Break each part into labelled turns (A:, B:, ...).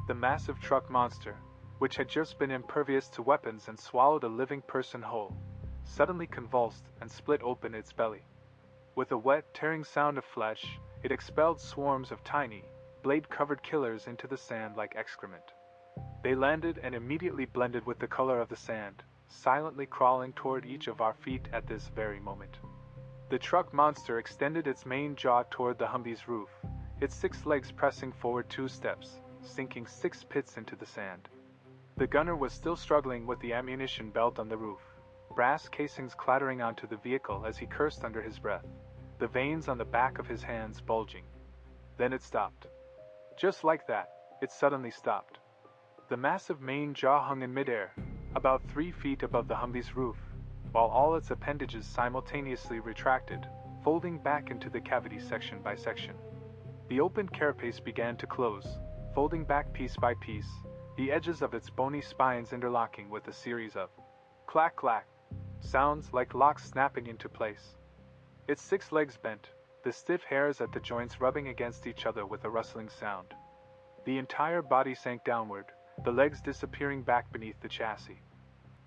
A: The massive truck monster, which had just been impervious to weapons and swallowed a living person whole, suddenly convulsed and split open its belly. With a wet, tearing sound of flesh, it expelled swarms of tiny, blade-covered killers into the sand like excrement. They landed and immediately blended with the color of the sand, silently crawling toward each of our feet at this very moment. The truck monster extended its main jaw toward the Humvee's roof, its 6 legs pressing forward 2 steps, sinking 6 pits into the sand. The gunner was still struggling with the ammunition belt on the roof, brass casings clattering onto the vehicle as he cursed under his breath, the veins on the back of his hands bulging. Then it stopped. Just like that, it suddenly stopped. The massive main jaw hung in midair, about 3 feet above the Humvee's roof, while all its appendages simultaneously retracted, folding back into the cavity section by section. The open carapace began to close, folding back piece by piece, the edges of its bony spines interlocking with a series of clack-clack sounds like locks snapping into place. Its 6 legs bent, the stiff hairs at the joints rubbing against each other with a rustling sound. The entire body sank downward, the legs disappearing back beneath the chassis.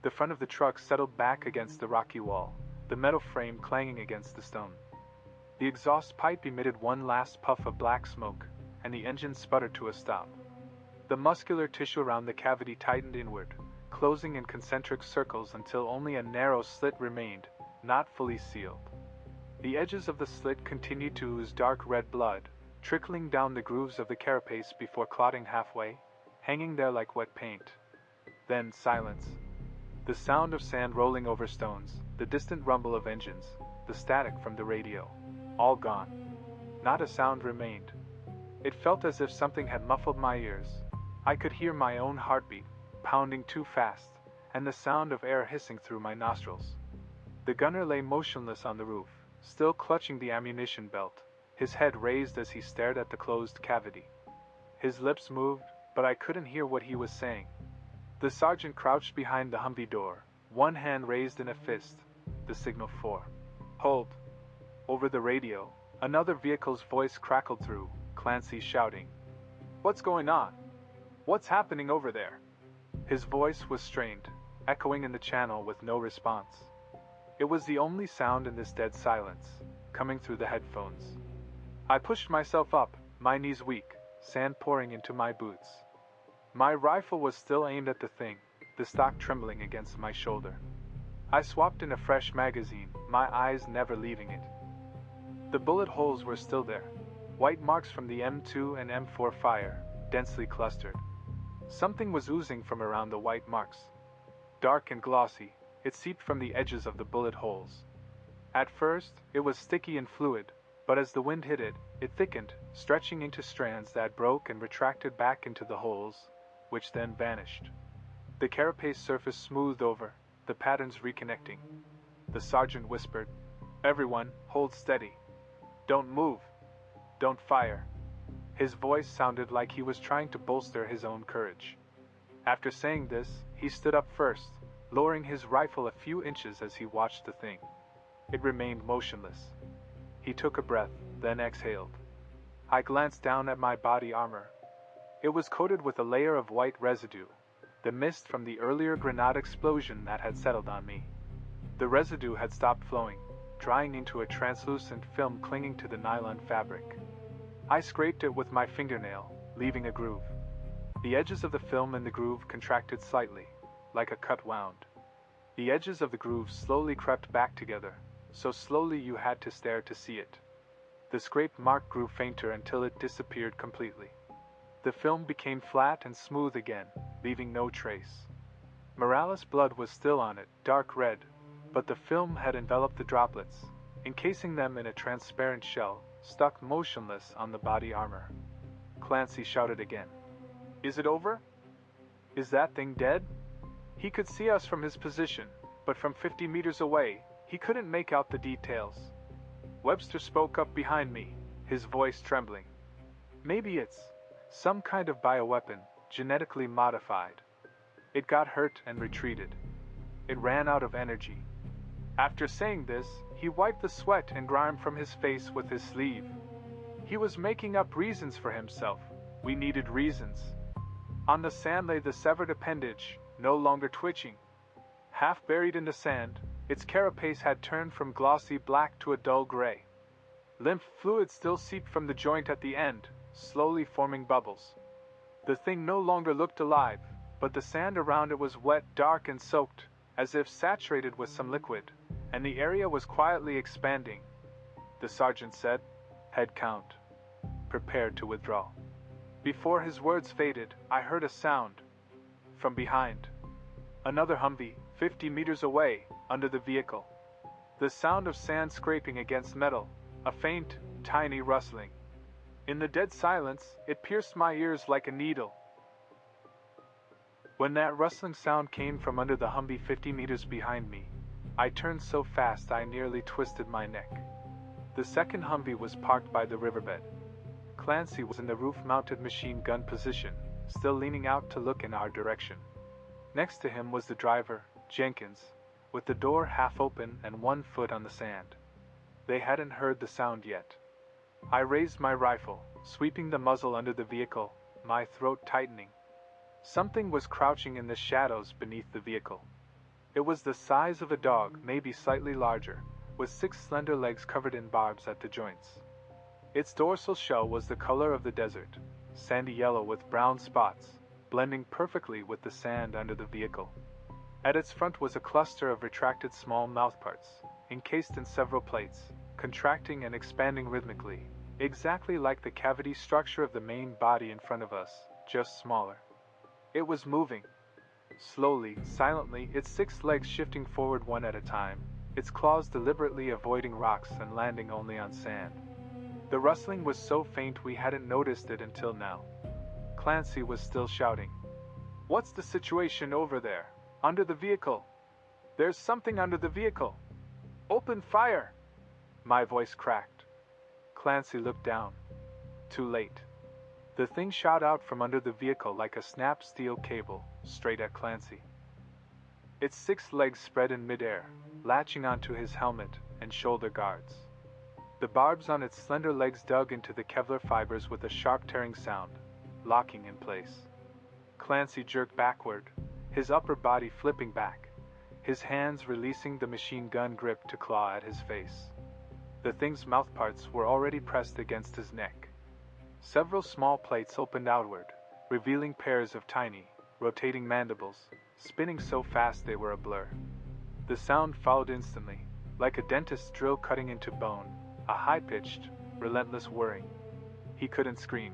A: The front of the truck settled back against the rocky wall, the metal frame clanging against the stone. The exhaust pipe emitted one last puff of black smoke, and the engine sputtered to a stop. The muscular tissue around the cavity tightened inward, closing in concentric circles until only a narrow slit remained, not fully sealed. The edges of the slit continued to ooze dark red blood, trickling down the grooves of the carapace before clotting halfway, hanging there like wet paint. Then silence. The sound of sand rolling over stones, the distant rumble of engines, the static from the radio. All gone. Not a sound remained. It felt as if something had muffled my ears. I could hear my own heartbeat, pounding too fast, and the sound of air hissing through my nostrils. The gunner lay motionless on the roof, still clutching the ammunition belt, his head raised as he stared at the closed cavity. His lips moved, but I couldn't hear what he was saying. The sergeant crouched behind the Humvee door, one hand raised in a fist, the signal for hold. Over the radio, another vehicle's voice crackled through, Clancy shouting, "What's going on? What's happening over there?" His voice was strained, echoing in the channel with no response. It was the only sound in this dead silence, coming through the headphones. I pushed myself up, my knees weak, sand pouring into my boots. My rifle was still aimed at the thing, the stock trembling against my shoulder. I swapped in a fresh magazine, my eyes never leaving it. The bullet holes were still there, white marks from the M2 and M4 fire, densely clustered. Something was oozing from around the white marks. Dark and glossy, it seeped from the edges of the bullet holes. At first, it was sticky and fluid, but as the wind hit it, it thickened, stretching into strands that broke and retracted back into the holes, which then vanished. The carapace surface smoothed over, the patterns reconnecting. The sergeant whispered, "Everyone, hold steady. Don't move. Don't fire." His voice sounded like he was trying to bolster his own courage. After saying this, he stood up first, lowering his rifle a few inches as he watched the thing. It remained motionless. He took a breath, then exhaled. I glanced down at my body armor. It was coated with a layer of white residue, the mist from the earlier grenade explosion that had settled on me. The residue had stopped flowing, drying into a translucent film clinging to the nylon fabric. I scraped it with my fingernail, leaving a groove. The edges of the film in the groove contracted slightly, like a cut wound. The edges of the groove slowly crept back together, so slowly you had to stare to see it. The scraped mark grew fainter until it disappeared completely. The film became flat and smooth again, leaving no trace. Morales' blood was still on it, dark red, but the film had enveloped the droplets, encasing them in a transparent shell, stuck motionless on the body armor. Clancy shouted again. "Is it over? Is that thing dead?" He could see us from his position, but from 50 meters away, he couldn't make out the details. Webster spoke up behind me, his voice trembling. "Maybe it's some kind of bioweapon, genetically modified. It got hurt and retreated. It ran out of energy." After saying this, he wiped the sweat and grime from his face with his sleeve. He was making up reasons for himself. We needed reasons. On the sand lay the severed appendage, no longer twitching. Half buried in the sand, its carapace had turned from glossy black to a dull gray. Lymph fluid still seeped from the joint at the end, slowly forming bubbles. The thing no longer looked alive, but the sand around it was wet, dark, and soaked, as if saturated with some liquid, and the area was quietly expanding. The sergeant said, "Head count. Prepare to withdraw." Before his words faded, I heard a sound. From behind. Another Humvee, 50 meters away, under the vehicle. The sound of sand scraping against metal, a faint, tiny rustling. In the dead silence, it pierced my ears like a needle. When that rustling sound came from under the Humvee 50 meters behind me, I turned so fast I nearly twisted my neck. The second Humvee was parked by the riverbed. Clancy was in the roof-mounted machine gun position, still leaning out to look in our direction. Next to him was the driver, Jenkins, with the door half open and one foot on the sand. They hadn't heard the sound yet. I raised my rifle, sweeping the muzzle under the vehicle, my throat tightening. Something was crouching in the shadows beneath the vehicle. It was the size of a dog, maybe slightly larger, with 6 slender legs covered in barbs at the joints. Its dorsal shell was the color of the desert, sandy yellow with brown spots, blending perfectly with the sand under the vehicle. At its front was a cluster of retracted small mouthparts, encased in several plates, contracting and expanding rhythmically, exactly like the cavity structure of the main body in front of us, just smaller. It was moving. Slowly, silently, its 6 legs shifting forward one at a time, its claws deliberately avoiding rocks and landing only on sand. The rustling was so faint we hadn't noticed it until now. Clancy was still shouting, "What's the situation over there? Under the vehicle? There's something under the vehicle. Open fire!" My voice cracked. Clancy looked down. Too late. The thing shot out from under the vehicle like a snapped steel cable, straight at Clancy. Its 6 legs spread in midair, latching onto his helmet and shoulder guards. The barbs on its slender legs dug into the Kevlar fibers with a sharp tearing sound, locking in place. Clancy jerked backward, his upper body flipping back, his hands releasing the machine gun grip to claw at his face. The thing's mouthparts were already pressed against his neck. Several small plates opened outward, revealing pairs of tiny, rotating mandibles, spinning so fast they were a blur. The sound followed instantly, like a dentist's drill cutting into bone, a high-pitched, relentless whirring. He couldn't scream.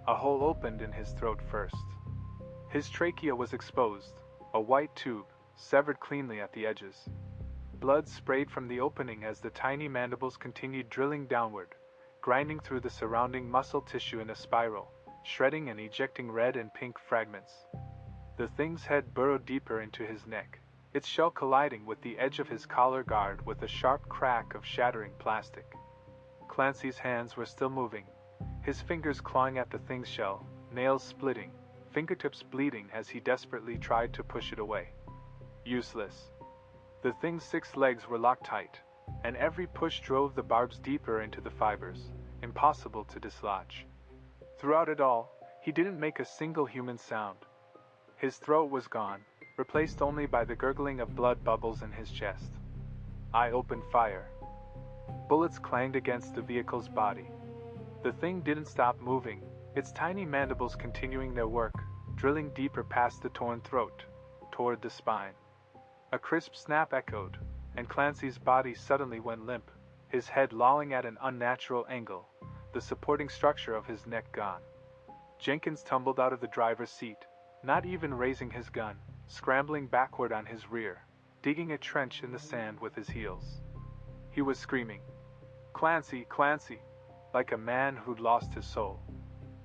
A: A hole opened in his throat first. His trachea was exposed, a white tube, severed cleanly at the edges. Blood sprayed from the opening as the tiny mandibles continued drilling downward, grinding through the surrounding muscle tissue in a spiral, shredding and ejecting red and pink fragments. The thing's head burrowed deeper into his neck, its shell colliding with the edge of his collar guard with a sharp crack of shattering plastic. Clancy's hands were still moving, his fingers clawing at the thing's shell, nails splitting, fingertips bleeding as he desperately tried to push it away. Useless. The thing's 6 legs were locked tight, and every push drove the barbs deeper into the fibers, impossible to dislodge. Throughout it all, he didn't make a single human sound. His throat was gone, replaced only by the gurgling of blood bubbles in his chest. I opened fire. Bullets clanged against the vehicle's body. The thing didn't stop moving, its tiny mandibles continuing their work, drilling deeper past the torn throat, toward the spine. A crisp snap echoed, and Clancy's body suddenly went limp, his head lolling at an unnatural angle, the supporting structure of his neck gone. Jenkins tumbled out of the driver's seat, not even raising his gun, scrambling backward on his rear, digging a trench in the sand with his heels. He was screaming, "Clancy, Clancy," like a man who'd lost his soul.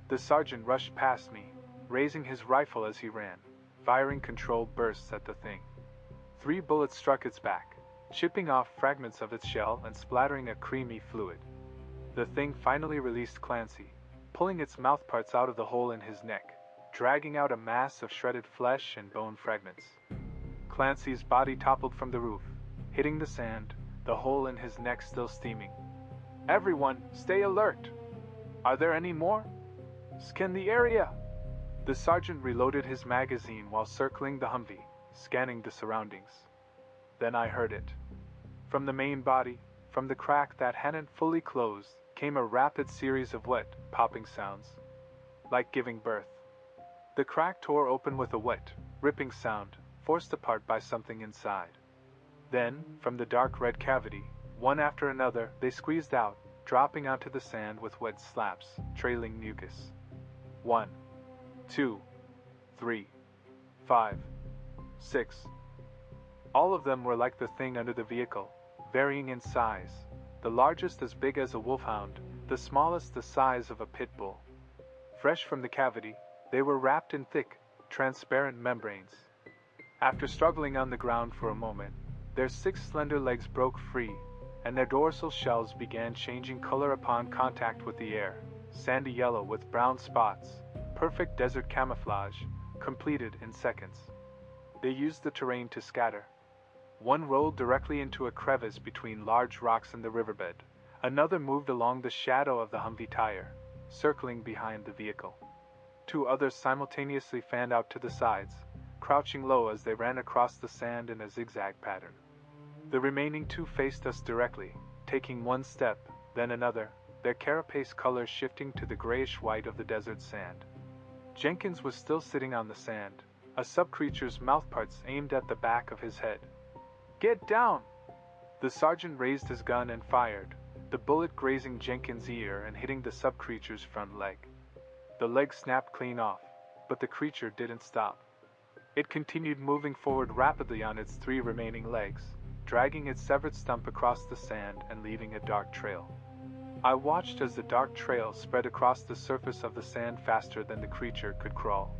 A: The sergeant rushed past me, raising his rifle as he ran, firing controlled bursts at the thing. 3 bullets struck its back, chipping off fragments of its shell and splattering a creamy fluid. The thing finally released Clancy, pulling its mouthparts out of the hole in his neck, dragging out a mass of shredded flesh and bone fragments. Clancy's body toppled from the roof, hitting the sand, the hole in his neck still steaming. "Everyone, stay alert! Are there any more? Scan the area!" The sergeant reloaded his magazine while circling the Humvee, scanning the surroundings. Then I heard it. From the main body, from the crack that hadn't fully closed, came a rapid series of wet, popping sounds. Like giving birth. The crack tore open with a wet, ripping sound, forced apart by something inside. Then, from the dark red cavity, one after another, they squeezed out, dropping onto the sand with wet slaps, trailing mucus. 1, 2, 3, 5, 6. All of them were like the thing under the vehicle, varying in size, the largest as big as a wolfhound, the smallest the size of a pit bull. Fresh from the cavity, they were wrapped in thick, transparent membranes. After struggling on the ground for a moment, their 6 slender legs broke free, and their dorsal shells began changing color upon contact with the air, sandy yellow with brown spots, perfect desert camouflage, completed in seconds. They used the terrain to scatter. One rolled directly into a crevice between large rocks in the riverbed. Another moved along the shadow of the Humvee tire, circling behind the vehicle. 2 others simultaneously fanned out to the sides, crouching low as they ran across the sand in a zigzag pattern. The remaining 2 faced us directly, taking one step, then another, their carapace color shifting to the grayish-white of the desert sand. Jenkins was still sitting on the sand, a sub-creature's mouthparts aimed at the back of his head. "Get down!" The sergeant raised his gun and fired, the bullet grazing Jenkins' ear and hitting the sub-creature's front leg. The leg snapped clean off, but the creature didn't stop. It continued moving forward rapidly on its 3 remaining legs, dragging its severed stump across the sand and leaving a dark trail. I watched as the dark trail spread across the surface of the sand faster than the creature could crawl.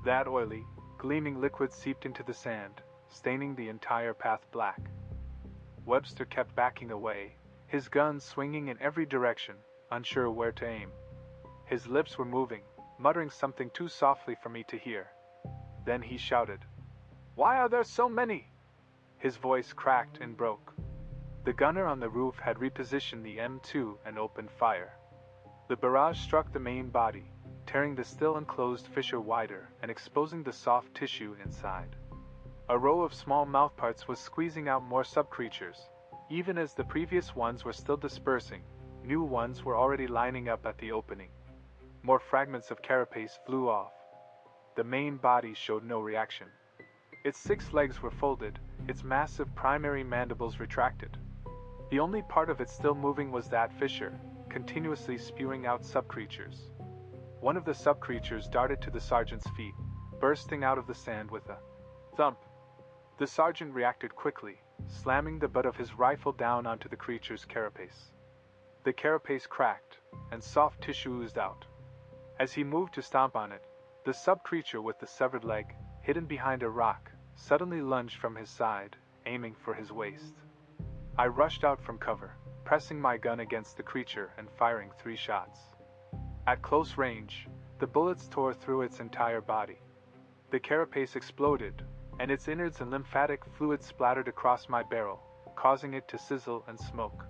A: That oily, gleaming liquid seeped into the sand, staining the entire path black. Webster kept backing away, his gun swinging in every direction, unsure where to aim. His lips were moving, muttering something too softly for me to hear. Then he shouted, "Why are there so many?" His voice cracked and broke. The gunner on the roof had repositioned the M2 and opened fire. The barrage struck the main body, tearing the still enclosed fissure wider and exposing the soft tissue inside. A row of small mouthparts was squeezing out more sub-creatures. Even as the previous ones were still dispersing, new ones were already lining up at the opening. More fragments of carapace flew off. The main body showed no reaction. Its 6 legs were folded, its massive primary mandibles retracted. The only part of it still moving was that fissure, continuously spewing out sub-creatures. One of the sub-creatures darted to the sergeant's feet, bursting out of the sand with a thump. The sergeant reacted quickly, slamming the butt of his rifle down onto the creature's carapace. The carapace cracked, and soft tissue oozed out. As he moved to stomp on it, the sub-creature with the severed leg, hidden behind a rock, suddenly lunged from his side, aiming for his waist. I rushed out from cover, pressing my gun against the creature and firing 3 shots. At close range, the bullets tore through its entire body. The carapace exploded, and its innards and lymphatic fluid splattered across my barrel, causing it to sizzle and smoke.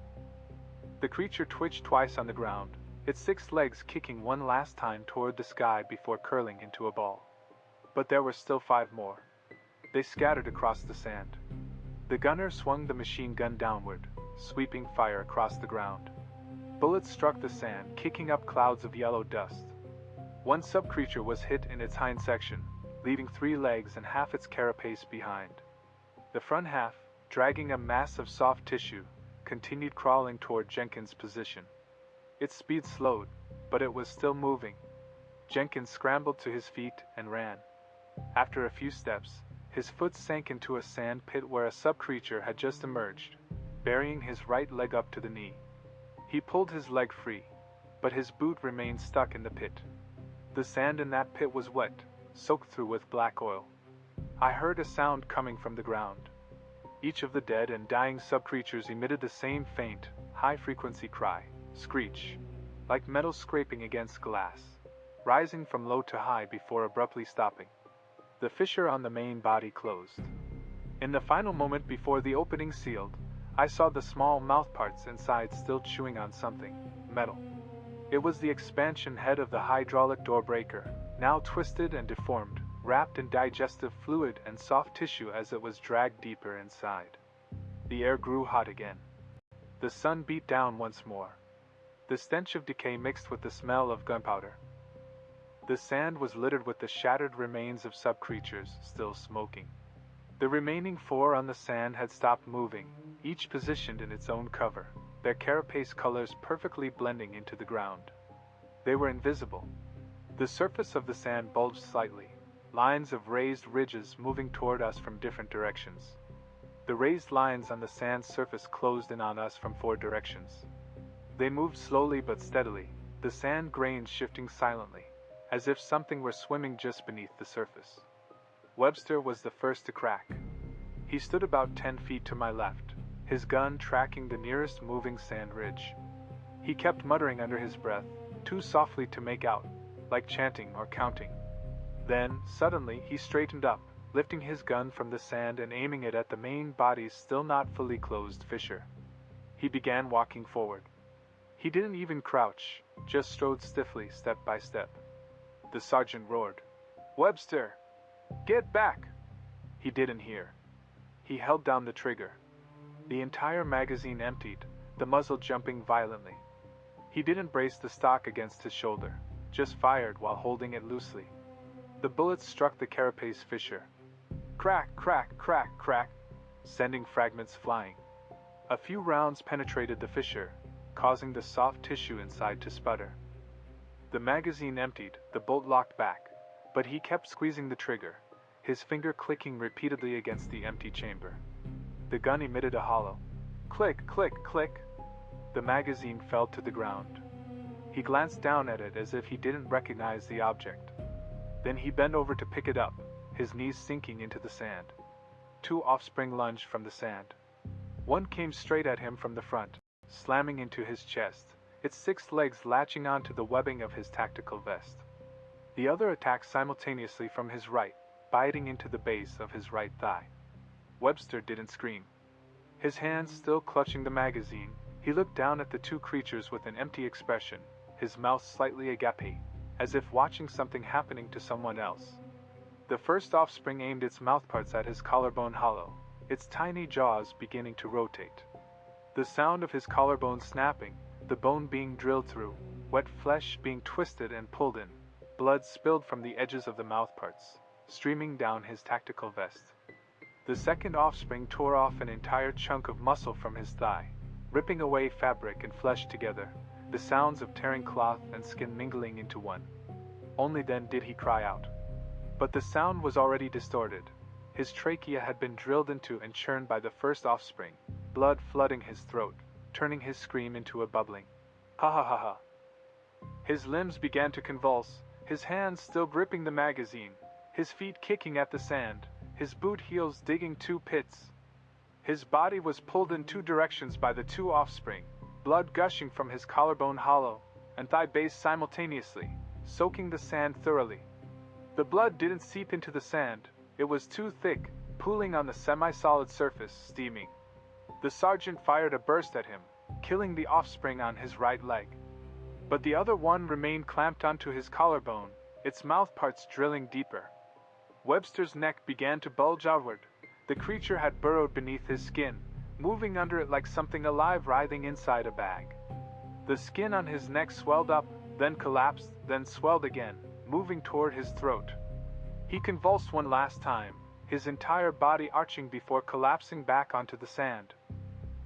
A: The creature twitched twice on the ground, its 6 legs kicking one last time toward the sky before curling into a ball. But there were still 5 more. They scattered across the sand. The gunner swung the machine gun downward, sweeping fire across the ground. Bullets struck the sand, kicking up clouds of yellow dust. One sub-creature was hit in its hind section, leaving 3 legs and half its carapace behind. The front half, dragging a mass of soft tissue, continued crawling toward Jenkins' position. Its speed slowed, but it was still moving. Jenkins scrambled to his feet and ran. After a few steps, his foot sank into a sand pit where a sub-creature had just emerged, burying his right leg up to the knee. He pulled his leg free, but his boot remained stuck in the pit. The sand in that pit was wet, soaked through with black oil. I heard a sound coming from the ground. Each of the dead and dying sub-creatures emitted the same faint, high-frequency cry, screech, like metal scraping against glass, rising from low to high before abruptly stopping. The fissure on the main body closed. In the final moment before the opening sealed, I saw the small mouthparts inside still chewing on something, metal. It was the expansion head of the hydraulic door breaker, now twisted and deformed, wrapped in digestive fluid and soft tissue as it was dragged deeper inside. The air grew hot again. The sun beat down once more. The stench of decay mixed with the smell of gunpowder. The sand was littered with the shattered remains of sub-creatures still smoking. The remaining 4 on the sand had stopped moving, each positioned in its own cover, their carapace colors perfectly blending into the ground. They were invisible. The surface of the sand bulged slightly, lines of raised ridges moving toward us from different directions. The raised lines on the sand's surface closed in on us from 4 directions. They moved slowly but steadily, the sand grains shifting silently, as if something were swimming just beneath the surface. Webster was the first to crack. He stood about 10 feet to my left, his gun tracking the nearest moving sand ridge. He kept muttering under his breath, too softly to make out, like chanting or counting. Then, suddenly, he straightened up, lifting his gun from the sand and aiming it at the main body's still not fully closed fissure. He began walking forward. He didn't even crouch, just strode stiffly step by step. The sergeant roared, "Webster! Get back!" He didn't hear. He held down the trigger. The entire magazine emptied, the muzzle jumping violently. He didn't brace the stock against his shoulder, just fired while holding it loosely. The bullets struck the carapace fissure. Crack, crack, crack, crack, sending fragments flying. A few rounds penetrated the fissure, causing the soft tissue inside to sputter. The magazine emptied, the bolt locked back, but he kept squeezing the trigger, his finger clicking repeatedly against the empty chamber. The gun emitted a hollow click, click, click. The magazine fell to the ground. He glanced down at it as if he didn't recognize the object. Then he bent over to pick it up, his knees sinking into the sand. 2 offspring lunged from the sand. One came straight at him from the front, slamming into his chest, its 6 legs latching onto the webbing of his tactical vest. The other attacked simultaneously from his right, biting into the base of his right thigh. Webster didn't scream. His hands still clutching the magazine, he looked down at the 2 creatures with an empty expression, his mouth slightly agape, as if watching something happening to someone else. The first offspring aimed its mouthparts at his collarbone hollow, its tiny jaws beginning to rotate. The sound of his collarbone snapping, the bone being drilled through, wet flesh being twisted and pulled in, blood spilled from the edges of the mouthparts, streaming down his tactical vest. The second offspring tore off an entire chunk of muscle from his thigh, ripping away fabric and flesh together, the sounds of tearing cloth and skin mingling into one. Only then did he cry out. But the sound was already distorted. His trachea had been drilled into and churned by the first offspring, blood flooding his throat, turning his scream into a bubbling ha ha ha ha. His limbs began to convulse, his hands still gripping the magazine, his feet kicking at the sand, his boot heels digging 2 pits. His body was pulled in 2 directions by the 2 offspring, blood gushing from his collarbone hollow and thigh base simultaneously, soaking the sand thoroughly. The blood didn't seep into the sand, it was too thick, pooling on the semi-solid surface, steaming. The sergeant fired a burst at him, killing the offspring on his right leg. But the other one remained clamped onto his collarbone, its mouthparts drilling deeper. Webster's neck began to bulge outward. The creature had burrowed beneath his skin, moving under it like something alive writhing inside a bag. The skin on his neck swelled up, then collapsed, then swelled again, moving toward his throat. He convulsed one last time, his entire body arching before collapsing back onto the sand.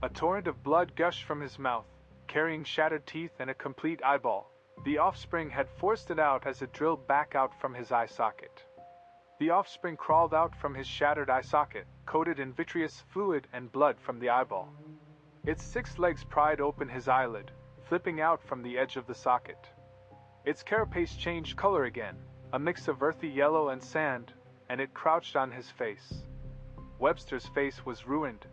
A: A torrent of blood gushed from his mouth, carrying shattered teeth and a complete eyeball. The offspring had forced it out as it drilled back out from his eye socket. The offspring crawled out from his shattered eye socket, coated in vitreous fluid and blood from the eyeball. Its 6 legs pried open his eyelid, flipping out from the edge of the socket. Its carapace changed color again, a mix of earthy yellow and sand, and it crouched on his face. Webster's face was ruined.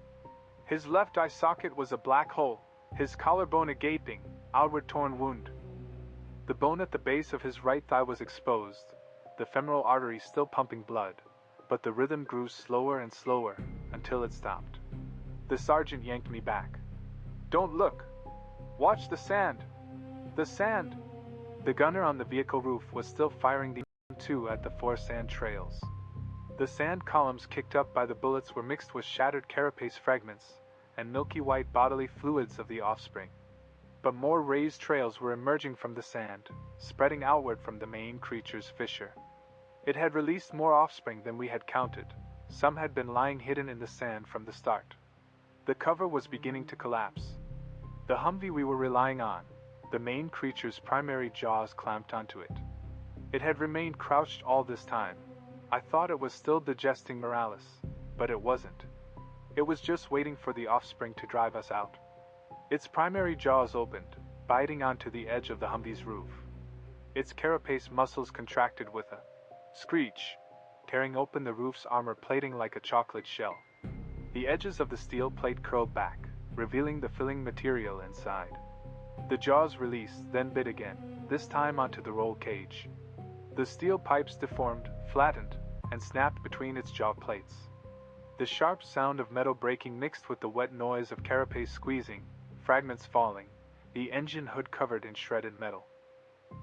A: His left eye socket was a black hole, his collarbone a gaping, outward torn wound. The bone at the base of his right thigh was exposed, the femoral artery still pumping blood, but the rhythm grew slower and slower until it stopped. The sergeant yanked me back. "Don't look! Watch the sand! The sand!" The gunner on the vehicle roof was still firing the too at the 4 sand trails. The sand columns kicked up by the bullets were mixed with shattered carapace fragments and milky white bodily fluids of the offspring. But more raised trails were emerging from the sand, spreading outward from the main creature's fissure. It had released more offspring than we had counted. Some had been lying hidden in the sand from the start. The cover was beginning to collapse. The Humvee we were relying on, the main creature's primary jaws clamped onto it. It had remained crouched all this time. I thought it was still digesting Morales, but it wasn't. It was just waiting for the offspring to drive us out. Its primary jaws opened, biting onto the edge of the Humvee's roof. Its carapace muscles contracted with a screech, tearing open the roof's armor plating like a chocolate shell. The edges of the steel plate curled back, revealing the filling material inside. The jaws released, then bit again, this time onto the roll cage. The steel pipes deformed, flattened, and snapped between its jaw plates. The sharp sound of metal breaking mixed with the wet noise of carapace squeezing, fragments falling, the engine hood covered in shredded metal.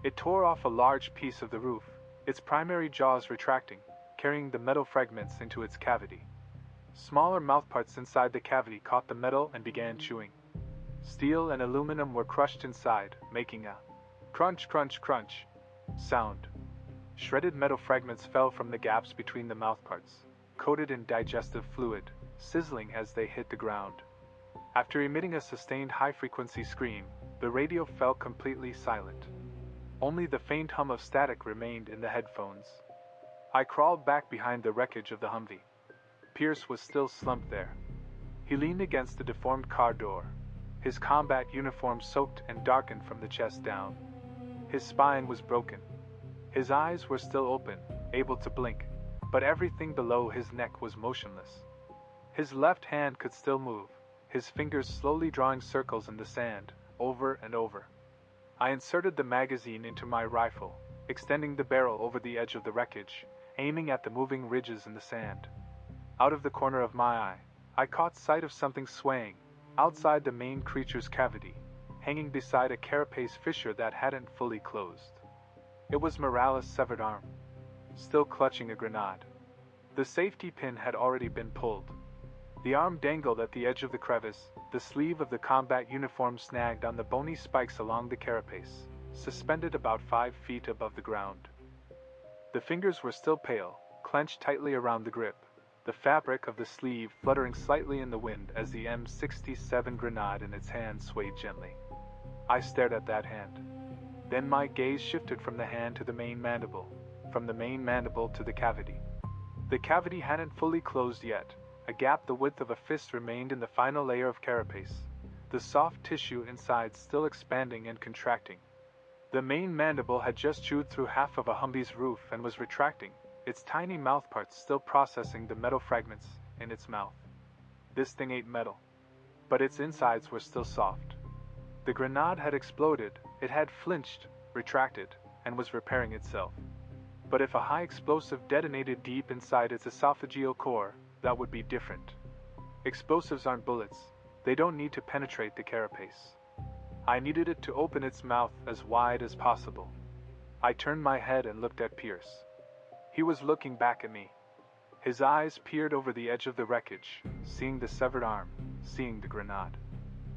A: It tore off a large piece of the roof, its primary jaws retracting, carrying the metal fragments into its cavity. Smaller mouthparts inside the cavity caught the metal and began chewing. Steel and aluminum were crushed inside, making a crunch, crunch, crunch sound. Shredded metal fragments fell from the gaps between the mouthparts, coated in digestive fluid, sizzling as they hit the ground. After emitting a sustained high-frequency scream, the radio fell completely silent. Only the faint hum of static remained in the headphones. I crawled back behind the wreckage of the Humvee. Pierce was still slumped there. He leaned against the deformed car door, his combat uniform soaked and darkened from the chest down. His spine was broken. His eyes were still open, able to blink, but everything below his neck was motionless. His left hand could still move, his fingers slowly drawing circles in the sand, over and over. I inserted the magazine into my rifle, extending the barrel over the edge of the wreckage, aiming at the moving ridges in the sand. Out of the corner of my eye, I caught sight of something swaying, outside the main creature's cavity, hanging beside a carapace fissure that hadn't fully closed. It was Morales' severed arm, still clutching a grenade. The safety pin had already been pulled. The arm dangled at the edge of the crevice, the sleeve of the combat uniform snagged on the bony spikes along the carapace, suspended about 5 feet above the ground. The fingers were still pale, clenched tightly around the grip, the fabric of the sleeve fluttering slightly in the wind as the M67 grenade in its hand swayed gently. I stared at that hand. Then my gaze shifted from the hand to the main mandible, from the main mandible to the cavity. The cavity hadn't fully closed yet. A gap the width of a fist remained in the final layer of carapace, the soft tissue inside still expanding and contracting. The main mandible had just chewed through half of a Humvee's roof and was retracting, its tiny mouthparts still processing the metal fragments in its mouth. This thing ate metal, but its insides were still soft. The grenade had exploded, it had flinched, retracted, and was repairing itself. But if a high explosive detonated deep inside its esophageal core, that would be different. Explosives aren't bullets, they don't need to penetrate the carapace. I needed it to open its mouth as wide as possible. I turned my head and looked at Pierce. He was looking back at me. His eyes peered over the edge of the wreckage, seeing the severed arm, seeing the grenade.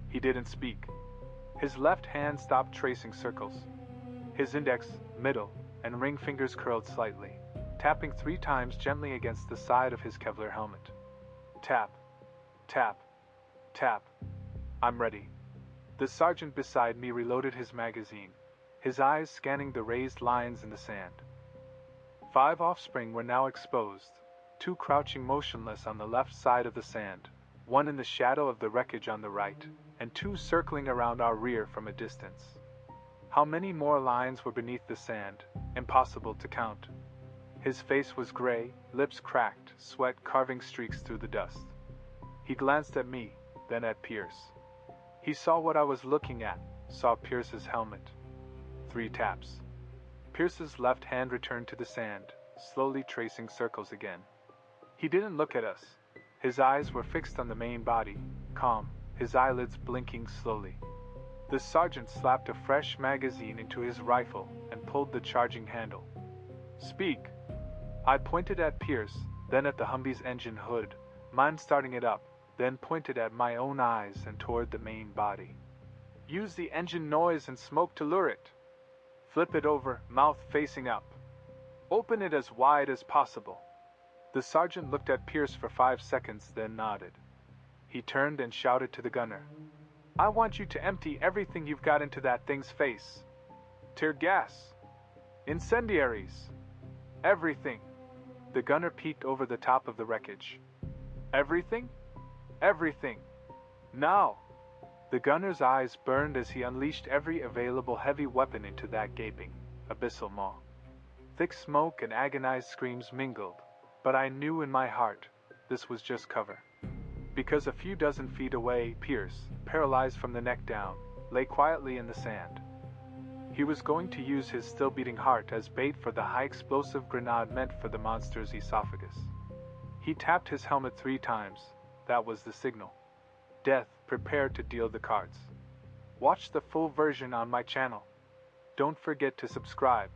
A: He didn't speak. His left hand stopped tracing circles. His index, middle, and ring fingers curled slightly, tapping 3 times gently against the side of his Kevlar helmet. Tap, tap, tap. I'm ready. The sergeant beside me reloaded his magazine, his eyes scanning the raised lines in the sand. 5 offspring were now exposed, 2 crouching motionless on the left side of the sand, 1 in the shadow of the wreckage on the right, and 2 circling around our rear from a distance. How many more lines were beneath the sand, impossible to count. His face was gray, lips cracked, sweat carving streaks through the dust. He glanced at me, then at Pierce. He saw what I was looking at, saw Pierce's helmet. 3 taps. Pierce's left hand returned to the sand, slowly tracing circles again. He didn't look at us. His eyes were fixed on the main body, calm, his eyelids blinking slowly. The sergeant slapped a fresh magazine into his rifle and pulled the charging handle. Speak. I pointed at Pierce, then at the Humvee's engine hood, mine starting it up, then pointed at my own eyes and toward the main body. Use the engine noise and smoke to lure it. Flip it over, mouth facing up. Open it as wide as possible. The sergeant looked at Pierce for 5 seconds, then nodded. He turned and shouted to the gunner. I want you to empty everything you've got into that thing's face. Tear gas. Incendiaries. Everything. The gunner peeked over the top of the wreckage. Everything? Everything. Now. The gunner's eyes burned as he unleashed every available heavy weapon into that gaping, abyssal maw. Thick smoke and agonized screams mingled, but I knew in my heart this was just cover. Because a few dozen feet away, Pierce, paralyzed from the neck down, lay quietly in the sand. He was going to use his still-beating heart as bait for the high-explosive grenade meant for the monster's esophagus. He tapped his helmet 3 times. That was the signal. Death prepared to deal the cards. Watch the full version on my channel. Don't forget to subscribe.